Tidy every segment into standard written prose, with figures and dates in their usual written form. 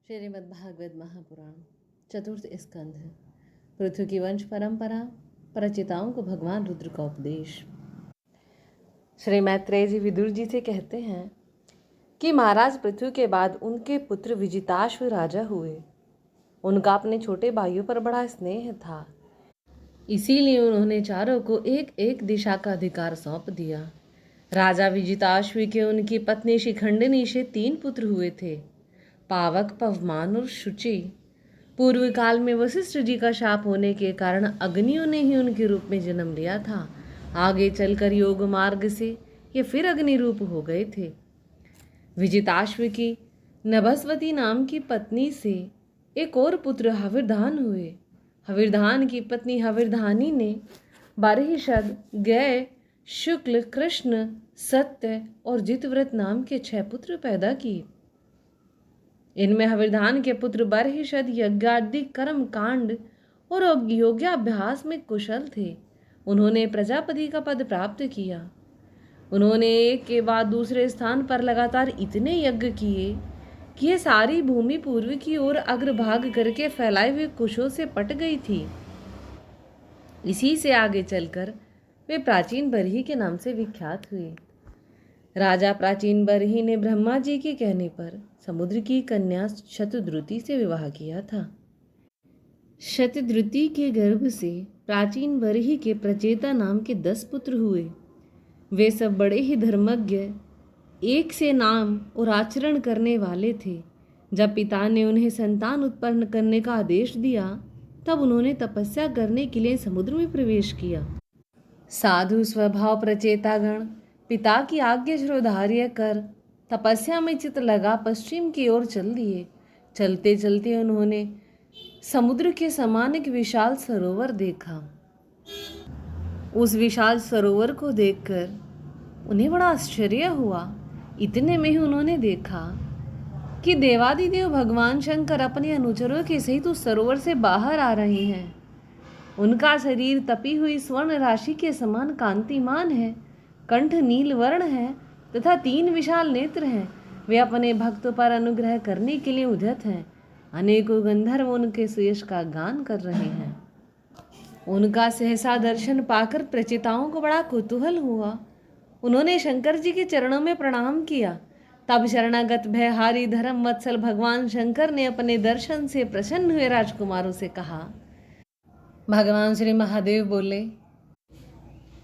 श्रीमद्भागवत महापुराण चतुर्थ स्कंध। पृथ्वी की वंश परंपरा, प्रचिताओं को भगवान रुद्र का उपदेश। श्री मैत्रेय जी विदुर जी से कहते हैं कि महाराज पृथ्वी के बाद उनके पुत्र विजिताश्व राजा हुए। उनका अपने छोटे भाइयों पर बड़ा स्नेह था, इसीलिए उन्होंने चारों को एक एक दिशा का अधिकार सौंप दिया। राजा विजिताश्व के उनकी पत्नी शिखंडिनी से 3 पुत्र हुए थे, पावक, पवमान और शुचि। पूर्व काल में वशिष्ठ जी का शाप होने के कारण अग्नियों ने ही उनके रूप में जन्म लिया था। आगे चलकर योग मार्ग से ये फिर अग्नि रूप हो गए थे। विजिताश्व की नभस्वती नाम की पत्नी से एक और पुत्र हविर्धान हुए। हविर्धान की पत्नी हविर्धानी ने बारहिषद, गय, शुक्ल, कृष्ण, सत्य और जितव्रत नाम के 6 पुत्र पैदा किए। इनमें हविर्धान के पुत्र बरहिषद यज्ञादि कर्म कांड और योग्याभ्यास में कुशल थे। उन्होंने प्रजापति का पद प्राप्त किया। उन्होंने एक के बाद दूसरे स्थान पर लगातार इतने यज्ञ किए कि ये सारी भूमि पूर्व की ओर अग्रभाग करके फैलाए हुए कुशों से पट गई थी। इसी से आगे चलकर वे प्राचीन बरही के नाम से विख्यात हुए। राजा प्राचीन बरही ने ब्रह्मा जी के कहने पर समुद्र की कन्या शतद्रुति से विवाह किया था। शतद्रुति के गर्भ से प्राचीन बरही के प्रचेता नाम के 10 पुत्र हुए। वे सब बड़े ही धर्मज्ञ, एक से नाम और आचरण करने वाले थे। जब पिता ने उन्हें संतान उत्पन्न करने का आदेश दिया, तब उन्होंने तपस्या करने के लिए समुद्र में प्रवेश किया। साधु स्वभाव प्रचेतागण पिता की आज्ञा श्रोधार्य कर तपस्या में चित्त लगा पश्चिम की ओर चल दिए। चलते चलते उन्होंने समुद्र के समान एक विशाल सरोवर देखा। उस विशाल सरोवर को देखकर उन्हें बड़ा आश्चर्य हुआ। इतने में ही उन्होंने देखा कि देवादिदेव भगवान शंकर अपने अनुचरों के सहित उस सरोवर से बाहर आ रहे हैं। उनका शरीर तपी हुई स्वर्ण राशि के समान कांतिमान है, कंठ नील वर्ण है तथा 3 विशाल नेत्र हैं। वे अपने भक्तों पर अनुग्रह करने के लिए उद्यत हैं। अनेकों गंधर्व उनके सुयश का गान कर रहे हैं। उनका सहसा दर्शन पाकर प्रचेताओं को बड़ा कुतूहल हुआ। उन्होंने शंकर जी के चरणों में प्रणाम किया। तब शरणागत भयहारी धर्म वत्सल भगवान शंकर ने अपने दर्शन से प्रसन्न हुए राजकुमारों से कहा। भगवान श्री महादेव बोले,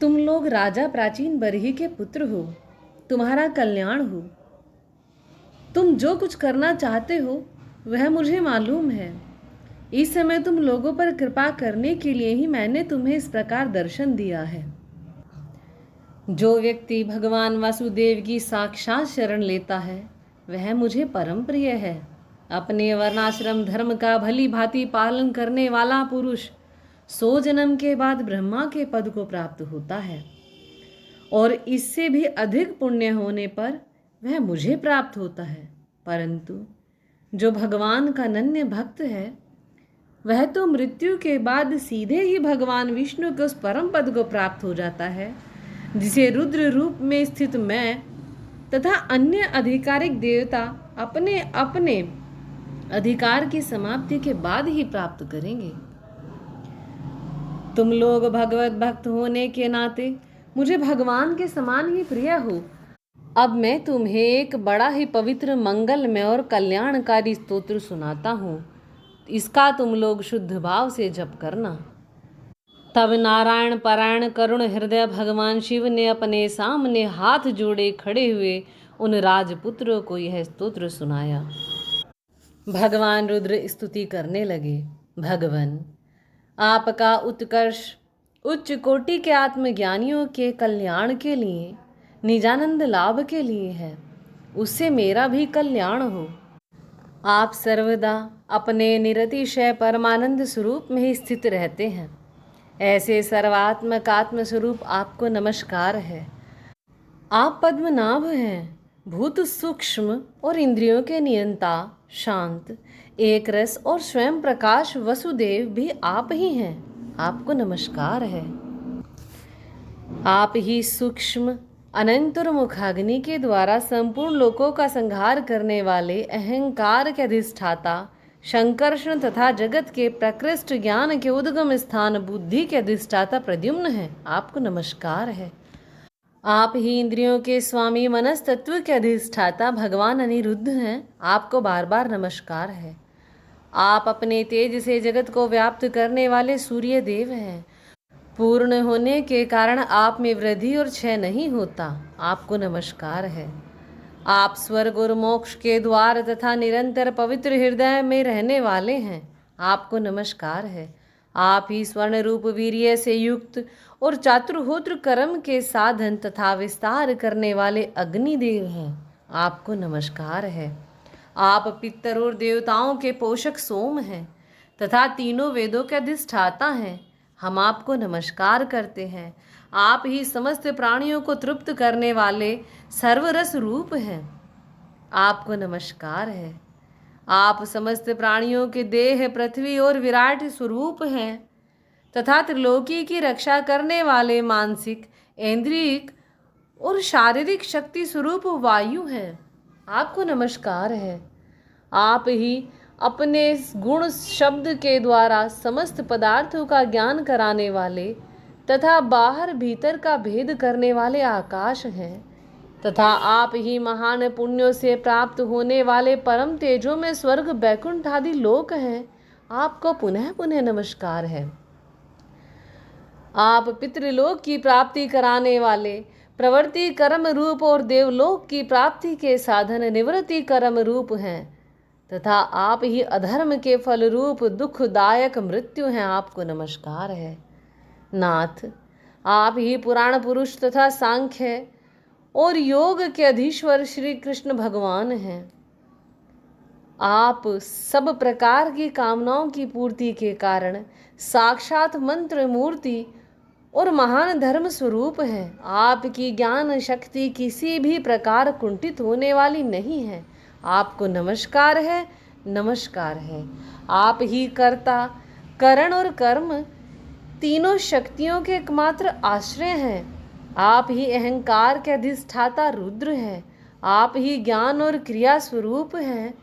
तुम लोग राजा प्राचीन बरही के पुत्र हो, तुम्हारा कल्याण हो। तुम जो कुछ करना चाहते हो वह मुझे मालूम है। इस समय तुम लोगों पर कृपा करने के लिए ही मैंने तुम्हें इस प्रकार दर्शन दिया है। जो व्यक्ति भगवान वासुदेव की साक्षात शरण लेता है वह मुझे परम प्रिय है। अपने वर्णाश्रम धर्म का भली भांति पालन करने वाला पुरुष 100 जन्म के बाद ब्रह्मा के पद को प्राप्त होता है और इससे भी अधिक पुण्य होने पर वह मुझे प्राप्त होता है। परंतु जो भगवान का अनन्य भक्त है वह तो मृत्यु के बाद सीधे ही भगवान विष्णु के उस परम पद को प्राप्त हो जाता है, जिसे रुद्र रूप में स्थित मैं तथा अन्य आधिकारिक देवता अपने अपने अधिकार की समाप्ति के बाद ही प्राप्त करेंगे। तुम लोग भगवत भक्त होने के नाते मुझे भगवान के समान ही प्रिय हो। अब मैं तुम्हें एक बड़ा ही पवित्र, मंगलमय और कल्याणकारी स्तोत्र सुनाता हूँ। इसका तुम लोग शुद्ध भाव से जप करना। तब नारायण परायण करुण हृदय भगवान शिव ने अपने सामने हाथ जोड़े खड़े हुए उन राजपुत्रों को यह स्तोत्र सुनाया। भगवान रुद्र स्तुति करने लगे। भगवान, आपका उत्कर्ष उच्च कोटि के आत्मज्ञानियों के कल्याण के लिए, निजानंद लाभ के लिए है। उससे मेरा भी कल्याण हो। आप सर्वदा अपने निरतिशय परमानंद स्वरूप में ही स्थित रहते हैं। ऐसे सर्वात्मक आत्मस्वरूप आपको नमस्कार है। आप पद्मनाभ हैं, भूत सूक्ष्म और इंद्रियों के नियंता, शांत, एक रस और स्वयं प्रकाश वसुदेव भी आप ही हैं। आपको नमस्कार है। आप ही सूक्ष्म अनंतर मुखाग्नि के द्वारा संपूर्ण लोकों का संहार करने वाले अहंकार के अधिष्ठाता शंकर्षण तथा जगत के प्रकृष्ट ज्ञान के उद्गम स्थान बुद्धि के अधिष्ठाता प्रद्युम्न है, आपको नमस्कार है। आप ही इंद्रियों के स्वामी मनस तत्व के अधिष्ठाता भगवान अनिरुद्ध हैं, आपको बार बार नमस्कार है। आप अपने तेज से जगत को व्याप्त करने वाले सूर्य देव हैं। पूर्ण होने के कारण आप में वृद्धि और क्षय नहीं होता, आपको नमस्कार है। आप स्वर्ग और मोक्ष के द्वार तथा निरंतर पवित्र हृदय में रहने वाले हैं, आपको नमस्कार है। आप ही स्वर्ण रूप वीर्य से युक्त और चातुर्होत्र कर्म के साधन तथा विस्तार करने वाले अग्निदेव हैं, आपको नमस्कार है। आप पितर और देवताओं के पोषक सोम हैं तथा तीनों वेदों के अधिष्ठाता हैं, हम आपको नमस्कार करते हैं। आप ही समस्त प्राणियों को तृप्त करने वाले सर्वरस रूप हैं, आपको नमस्कार है। आप समस्त प्राणियों के देह पृथ्वी और विराट स्वरूप हैं तथा त्रिलोकी की रक्षा करने वाले मानसिक, इंद्रियिक और शारीरिक शक्ति स्वरूप वायु हैं, आपको नमस्कार है। आप ही अपने गुण शब्द के द्वारा समस्त पदार्थों का ज्ञान कराने वाले तथा बाहर भीतर का भेद करने वाले आकाश हैं तथा आप ही महान पुण्यों से प्राप्त होने वाले परम तेजों में स्वर्ग बैकुंठ आदि लोक हैं, आपको पुनः पुनः नमस्कार है। आप पितृलोक की प्राप्ति कराने वाले प्रवृत्ति कर्म रूप और देवलोक की प्राप्ति के साधन निवृत्ति कर्म रूप हैं तथा आप ही अधर्म के फल रूप दुखदायक मृत्यु हैं, आपको नमस्कार है। नाथ, आप ही पुराण पुरुष तथा सांख्य और योग के अधीश्वर श्री कृष्ण भगवान हैं। आप सब प्रकार की कामनाओं की पूर्ति के कारण साक्षात मंत्र मूर्ति और महान धर्म स्वरूप हैं। आपकी ज्ञान शक्ति किसी भी प्रकार कुंठित होने वाली नहीं है, आपको नमस्कार है, नमस्कार है। आप ही कर्ता, करण और कर्म तीनों शक्तियों के एकमात्र आश्रय हैं। आप ही अहंकार के अधिष्ठाता रुद्र हैं। आप ही ज्ञान और क्रिया स्वरूप हैं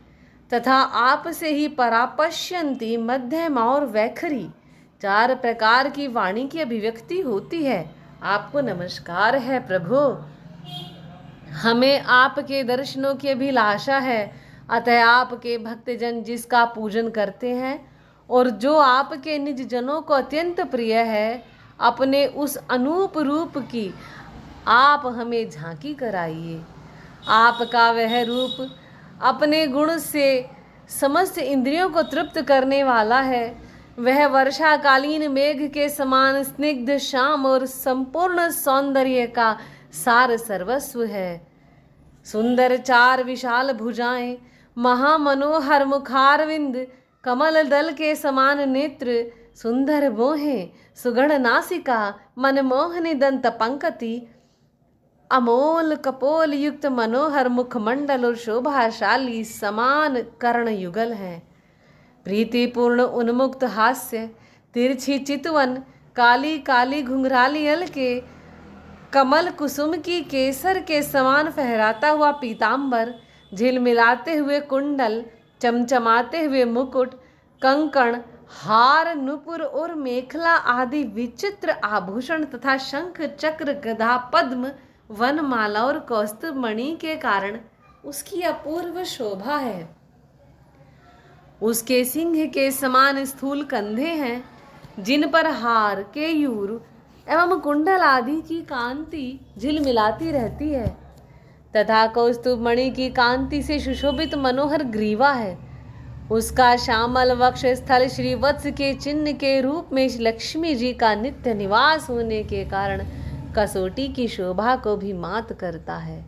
तथा आप से ही परापश्यंती, मध्यमा और वैखरी 4 प्रकार की वाणी की अभिव्यक्ति होती है, आपको नमस्कार है प्रभु। हमें आपके दर्शनों की अभिलाषा है, अतः आपके भक्तजन जिसका पूजन करते हैं और जो आपके निज जनों को अत्यंत प्रिय है, अपने उस अनूप रूप की आप हमें झांकी कराइए। आपका वह रूप अपने गुण से समस्त इंद्रियों को तृप्त करने वाला है। वह वर्षाकालीन मेघ के समान स्निग्ध श्याम और संपूर्ण सौंदर्य का सार सर्वस्व है। सुंदर 4 विशाल भुजाएं, महामनोहर मुखारविंद, कमल दल के समान नेत्र, सुंदर मोहे, सुगढ़ नासिका, मनमोहनी दंत पंक्ति, अमोल कपोल युक्त मनोहर मुखमंडल और शोभाशाली समान कर्ण युगल हैं। प्रीतिपूर्ण उन्मुक्त हास्य, तिरछी चितवन, काली काली घुंघराली अलके, कमल कुसुम की केसर के समान फहराता हुआ पीतांबर, झिलमिलाते हुए कुंडल, चमचमाते हुए मुकुट, कंकण, हार, नुपुर और मेखला आदि विचित्र आभूषण तथा शंख चक्र गदा पद्म वनमाला और कौस्तुभ मणि के कारण उसकी अपूर्व शोभा है। उसके सिंह के समान स्थूल कंधे हैं, जिन पर हार, केयूर एवं कुंडल आदि की कांति झिलमिलाती रहती है तथा कौस्तुभ मणि की कांति से सुशोभित मनोहर ग्रीवा है। उसका श्यामल वक्ष स्थल श्री वत्स के चिन्ह के रूप में लक्ष्मी जी का नित्य निवास होने के कारण कसोटी की शोभा को भी मात करता है।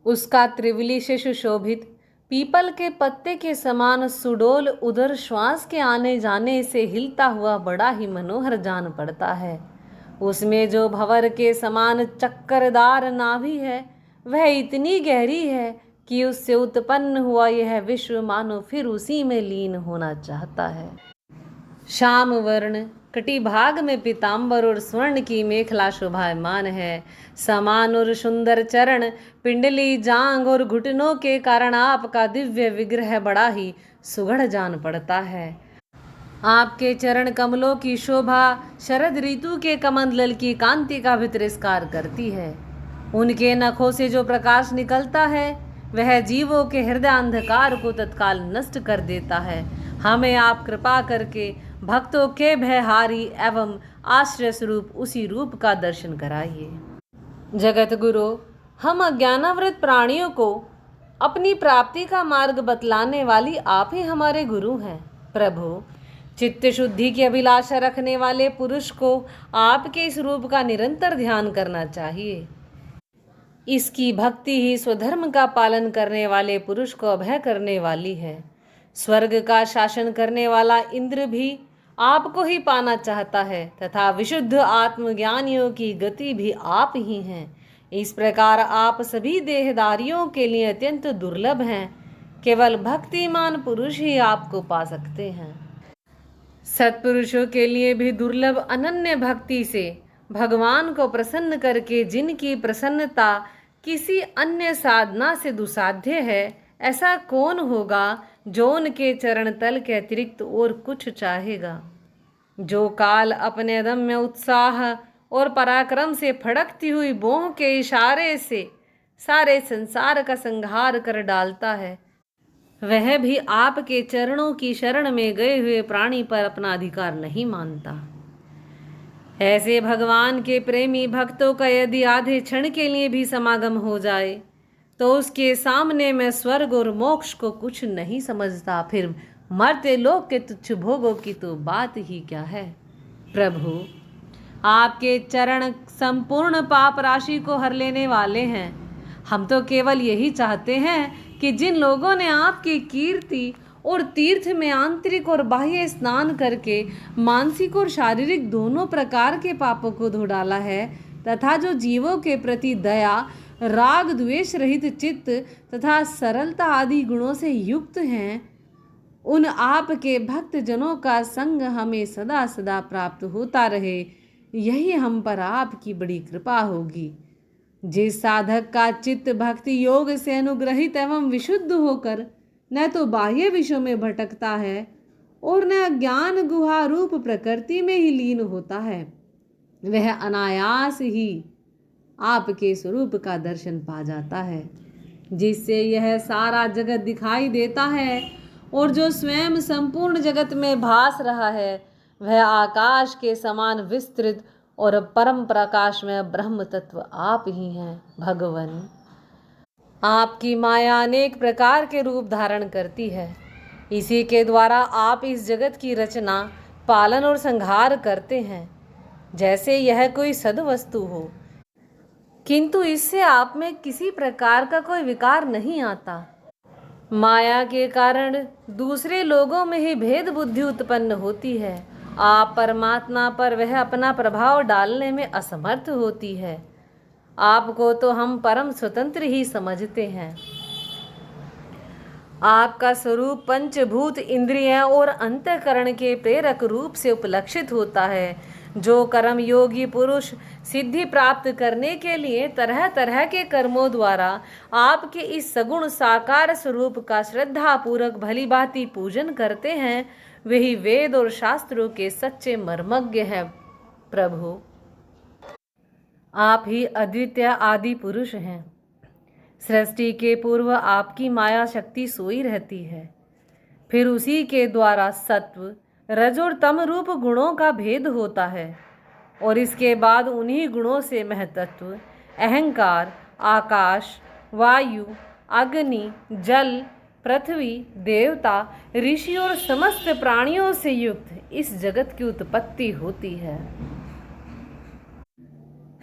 उसका त्रिवली से सुशोभित पीपल के पत्ते के समान सुडोल उदर श्वास के आने जाने से हिलता हुआ बड़ा ही मनोहर जान पड़ता है। उसमें जो भंवर के समान चक्करदार नाभि है, वह इतनी गहरी है कि उससे उत्पन्न हुआ यह विश्व मानो फिर उसी में लीन होना चाहता है। श्याम वर्ण कटिभाग में पीताम्बर और स्वर्ण की मेखला शोभायमान है। समान और सुंदर चरण, पिंडली जांघ और घुटनों के कारण आपका दिव्य विग्रह बड़ा ही सुगढ़ जान पड़ता है। आपके चरण कमलों की शोभा शरद ऋतु के कमंडल की कांति का भी तिरस्कार करती है। उनके नखों से जो प्रकाश निकलता है वह जीवों के हृदय अंधकार को तत्काल नष्ट कर देता है। हमें आप कृपा करके भक्तों के भयहारी एवं आश्रय स्वरूप उसी रूप का दर्शन कराइए। जगत गुरु, हम अज्ञानावृत प्राणियों को अपनी प्राप्ति का मार्ग बतलाने वाली आप ही हमारे गुरु हैं। प्रभु, चित्त शुद्धि की अभिलाषा रखने वाले पुरुष को आपके इस रूप का निरंतर ध्यान करना चाहिए। इसकी भक्ति ही स्वधर्म का पालन करने वाले पुरुष को अभय करने वाली है। स्वर्ग का शासन करने वाला इंद्र भी आपको ही पाना चाहता है तथा विशुद्ध आत्मज्ञानियों की गति भी आप ही हैं। इस प्रकार आप सभी देहधारियों के लिए अत्यंत दुर्लभ हैं। केवल भक्तिमान पुरुष ही आपको पा सकते हैं। सत्पुरुषों के लिए भी दुर्लभ अनन्य भक्ति से भगवान को प्रसन्न करके जिनकी प्रसन्नता किसी अन्य साधना से दुसाध्य है, ऐसा कौन होगा जो उनके चरण तल के अतिरिक्त और कुछ चाहेगा। जो काल अपने अदम्य उत्साह और पराक्रम से फड़कती हुई भौं के इशारे से सारे संसार का संहार कर डालता है, वह भी आपके चरणों की शरण में गए हुए प्राणी पर अपना अधिकार नहीं मानता। ऐसे भगवान के प्रेमी भक्तों का यदि आधे क्षण के लिए भी समागम हो जाए तो उसके सामने मैं स्वर्ग और मोक्ष को कुछ नहीं समझता। फिर मरते लोक के तुच्छ भोगों की तो बात ही क्या है। प्रभु, आपके चरण संपूर्ण पाप राशि को हर लेने वाले हैं। हम तो केवल यही चाहते हैं कि जिन लोगों ने आपकी कीर्ति और तीर्थ में आंतरिक और बाह्य स्नान करके मानसिक और शारीरिक दोनों प्रकार के पापों को धो डाला है तथा जो जीवों के प्रति दया, राग द्वेष रहित चित्त तथा सरलता आदि गुणों से युक्त हैं, उन आपके भक्त जनों का संग हमें सदा सदा प्राप्त होता रहे, यही हम पर आपकी बड़ी कृपा होगी। जिस साधक का चित्त भक्ति योग से अनुग्रहित एवं विशुद्ध होकर न तो बाह्य विषयों में भटकता है और न ज्ञान गुहा रूप प्रकृति में ही लीन होता है, वह अनायास ही आपके स्वरूप का दर्शन पा जाता है। जिससे यह सारा जगत दिखाई देता है और जो स्वयं संपूर्ण जगत में भास रहा है वह आकाश के समान विस्तृत और परम प्रकाश में ब्रह्म तत्व आप ही हैं। भगवान, आपकी माया अनेक प्रकार के रूप धारण करती है। इसी के द्वारा आप इस जगत की रचना, पालन और संहार करते हैं जैसे यह कोई सद्वस्तु हो, किंतु इससे आप में किसी प्रकार का कोई विकार नहीं आता। माया के कारण दूसरे लोगों में ही भेद बुद्धि उत्पन्न होती है। आप परमात्मा पर वह अपना प्रभाव डालने में असमर्थ होती है। आपको तो हम परम स्वतंत्र ही समझते हैं। आपका स्वरूप पंचभूत, इंद्रियां और अंतःकरण के प्रेरक रूप से उपलक्षित होता है। जो कर्म योगी पुरुष सिद्धि प्राप्त करने के लिए तरह तरह के कर्मों द्वारा आपके इस सगुण साकार स्वरूप का श्रद्धा पूर्वक भली भांति पूजन करते हैं, वही वेद और शास्त्रों के सच्चे मर्मज्ञ हैं। प्रभु, आप ही अद्वितीय आदि पुरुष हैं। सृष्टि के पूर्व आपकी माया शक्ति सोई रहती है, फिर उसी के द्वारा सत्व, रज और तम रूप गुणों का भेद होता है और इसके बाद उन्हीं गुणों से महतत्व, अहंकार, आकाश, वायु, अग्नि, जल, पृथ्वी, देवता, ऋषि और समस्त प्राणियों से युक्त इस जगत की उत्पत्ति होती है।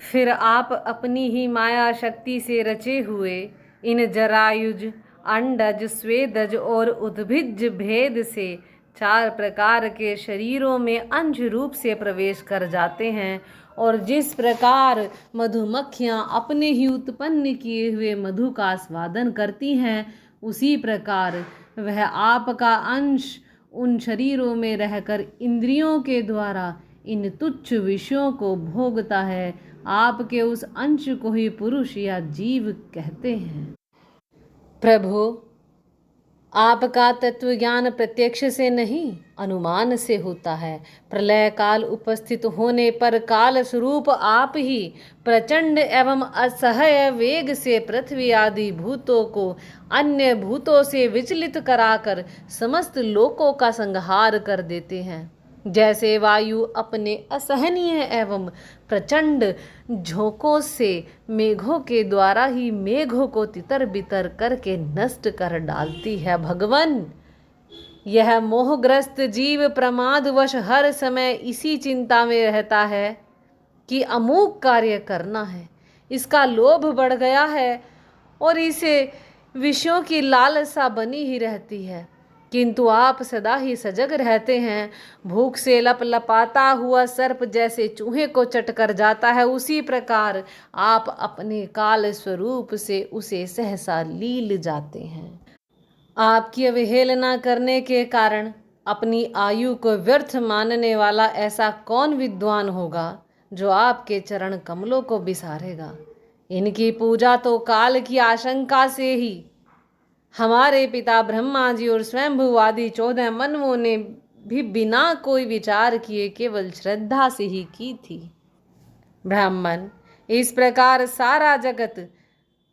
फिर आप अपनी ही माया शक्ति से रचे हुए इन जरायुज, अंडज, स्वेदज और उद्भिज भेद से 4 प्रकार के शरीरों में अंश रूप से प्रवेश कर जाते हैं और जिस प्रकार मधुमक्खियां अपने ही उत्पन्न किए हुए मधु का आस्वादन करती हैं, उसी प्रकार वह आपका अंश उन शरीरों में रहकर इंद्रियों के द्वारा इन तुच्छ विषयों को भोगता है, आपके उस अंश को ही पुरुष या जीव कहते हैं। प्रभु, आपका तत्व ज्ञान प्रत्यक्ष से नहीं अनुमान से होता है। प्रलय काल उपस्थित होने पर काल स्वरूप आप ही प्रचंड एवं असह्य वेग से पृथ्वी आदि भूतों को अन्य भूतों से विचलित कराकर समस्त लोकों का संहार कर देते हैं। जैसे वायु अपने असहनीय एवं प्रचंड झोंकों से मेघों के द्वारा ही मेघों को तितर बितर करके नष्ट कर डालती है। भगवान, यह मोहग्रस्त जीव प्रमादवश हर समय इसी चिंता में रहता है कि अमूक कार्य करना है। इसका लोभ बढ़ गया है और इसे विषयों की लालसा बनी ही रहती है, किंतु आप सदा ही सजग रहते हैं। भूख से लपलपाता हुआ सर्प जैसे चूहे को चटकर जाता है, उसी प्रकार आप अपने काल स्वरूप से उसे सहसा लील जाते हैं। आपकी अवहेलना करने के कारण अपनी आयु को व्यर्थ मानने वाला ऐसा कौन विद्वान होगा जो आपके चरण कमलों को बिसारेगा। इनकी पूजा तो काल की आशंका से ही हमारे पिता ब्रह्मा जी और स्वयंभू आदि 14 मनुओं ने भी बिना कोई विचार किए केवल श्रद्धा से ही की थी। ब्राह्मण, इस प्रकार सारा जगत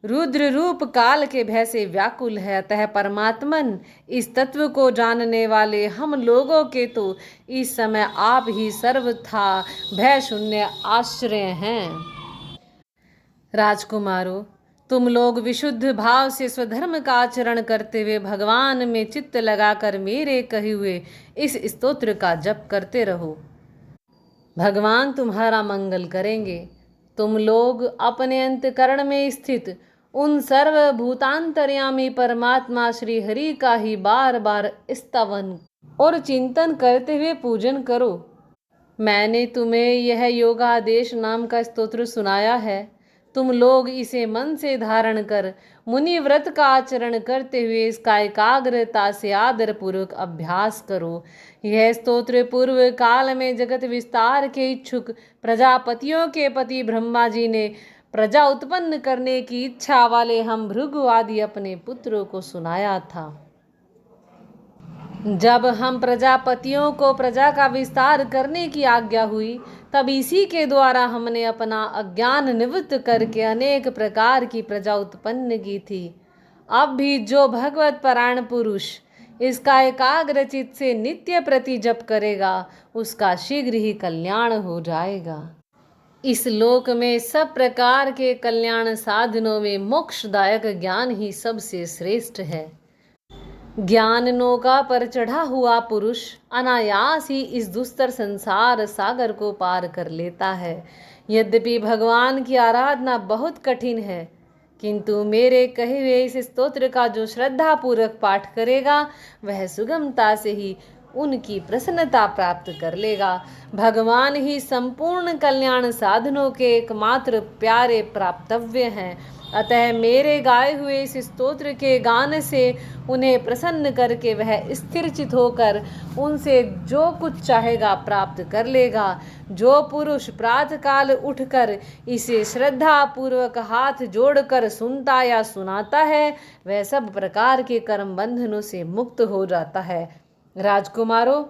रुद्र रूप काल के भय से व्याकुल है। अतः परमात्मन, इस तत्व को जानने वाले हम लोगों के तो इस समय आप ही सर्वथा भय शून्य आश्रय हैं। राजकुमारों, तुम लोग विशुद्ध भाव से स्वधर्म का आचरण करते हुए भगवान में चित्त लगाकर मेरे कहे हुए इस स्तोत्र का जप करते रहो। भगवान तुम्हारा मंगल करेंगे। तुम लोग अपने अंतकरण में स्थित उन सर्वभूतांतर्यामी परमात्मा श्री हरि का ही बार बार स्तवन और चिंतन करते हुए पूजन करो। मैंने तुम्हें यह योगादेश नाम का स्तोत्र सुनाया है। तुम लोग इसे मन से धारण कर मुनि व्रत का आचरण करते हुए इसका एकाग्रता से आदर पूर्वक अभ्यास करो। यह स्तोत्र पूर्व काल में जगत विस्तार के इच्छुक प्रजापतियों के पति ब्रह्मा जी ने प्रजा उत्पन्न करने की इच्छा वाले हम भृगु आदि अपने पुत्रों को सुनाया था। जब हम प्रजापतियों को प्रजा का विस्तार करने की आज्ञा हुई, तब इसी के द्वारा हमने अपना अज्ञान निवृत्त करके अनेक प्रकार की प्रजा उत्पन्न की थी। अब भी जो भगवत परायण पुरुष इसका एकाग्र चित्त से नित्य प्रति जप करेगा, उसका शीघ्र ही कल्याण हो जाएगा। इस लोक में सब प्रकार के कल्याण साधनों में मोक्षदायक ज्ञान ही सबसे श्रेष्ठ है। ज्ञान नौका पर चढ़ा हुआ पुरुष अनायास ही इस दुस्तर संसार सागर को पार कर लेता है। यद्यपि भगवान की आराधना बहुत कठिन है, किंतु मेरे कहे हुए इस स्तोत्र का जो श्रद्धा पूर्वक पाठ करेगा, वह सुगमता से ही उनकी प्रसन्नता प्राप्त कर लेगा। भगवान ही संपूर्ण कल्याण साधनों के एकमात्र प्यारे प्राप्तव्य हैं। अतः मेरे गाए हुए इस स्तोत्र के गान से उन्हें प्रसन्न करके वह स्थिरचित होकर उनसे जो कुछ चाहेगा प्राप्त कर लेगा। जो पुरुष प्रातःकाल उठकर इसे श्रद्धा पूर्वक हाथ जोड़कर सुनता या सुनाता है, वह सब प्रकार के कर्म बंधनों से मुक्त हो जाता है। राजकुमारों,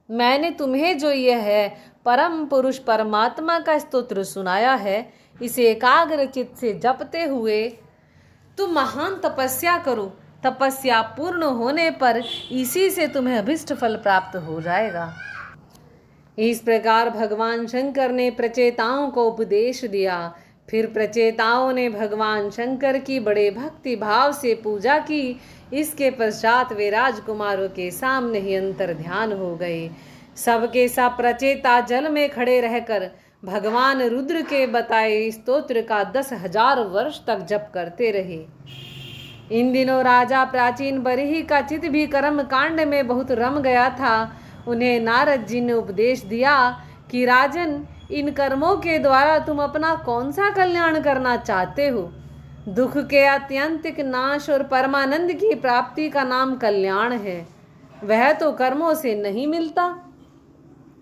मैंने तुम्हें जो यह है परम पुरुष परमात्मा का स्तोत्र सुनाया है, इसे एकाग्र चित्त से जपते हुए तुम महान तपस्या करो। तपस्या पूर्ण होने पर इसी से तुम्हें अभिष्ट फल प्राप्त हो जाएगा। इस प्रकार भगवान शंकर ने प्रचेताओं को उपदेश दिया। फिर प्रचेताओं ने भगवान शंकर की बड़े भक्ति भाव से पूजा की। इसके पश्चात वे राजकुमारों के सामने ही अंतर ध्यान हो गए। सबके सब प्रचेता जल में खड़े रहकर भगवान रुद्र के बताए स्तोत्र का 10,000 वर्ष तक जप करते रहे। इन दिनों राजा प्राचीन बरही का चित्त भी कर्म कांड में बहुत रम गया था। उन्हें नारद जी ने उपदेश दिया कि राजन, इन कर्मों के द्वारा तुम अपना कौन सा कल्याण करना चाहते हो? दुख के आत्यंतिक नाश और परमानंद की प्राप्ति का नाम कल्याण है। वह तो कर्मों से नहीं मिलता।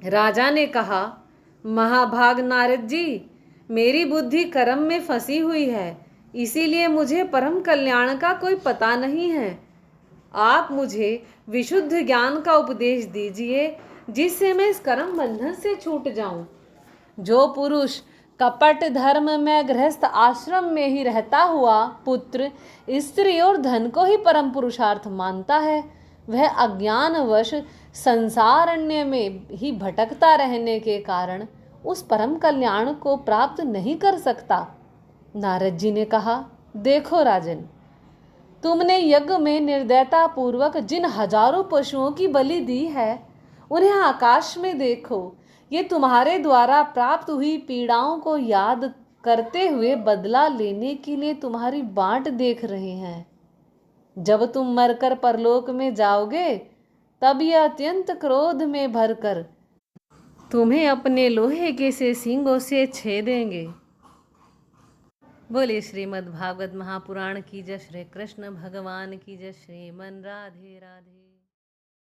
राजा ने कहा, महाभाग नारद जी, मेरी बुद्धि कर्म में फंसी हुई है, इसीलिए मुझे परम कल्याण का कोई पता नहीं है। आप मुझे विशुद्ध ज्ञान का उपदेश दीजिए, जिससे मैं इस कर्म बंधन से छूट जाऊं। जो पुरुष कपट धर्म में गृहस्थ आश्रम में ही रहता हुआ पुत्र, स्त्री और धन को ही परम पुरुषार्थ मानता है, वह अज्ञानवश संसारण्य में ही भटकता रहने के कारण उस परम कल्याण को प्राप्त नहीं कर सकता। नारद जी ने कहा, देखो राजन, तुमने यज्ञ में निर्दयता पूर्वक जिन हजारों पशुओं की बलि दी है, उन्हें आकाश में देखो। ये तुम्हारे द्वारा प्राप्त हुई पीड़ाओं को याद करते हुए बदला लेने के लिए तुम्हारी बाट देख रहे हैं। जब तुम मरकर परलोक में जाओगे, तब ये अत्यंत क्रोध में भरकर तुम्हें अपने लोहे के से सींगों से छेदेंगे। बोले श्रीमद् भागवत महापुराण की जय, श्री कृष्ण भगवान की जय। श्रीमन राधे राधे।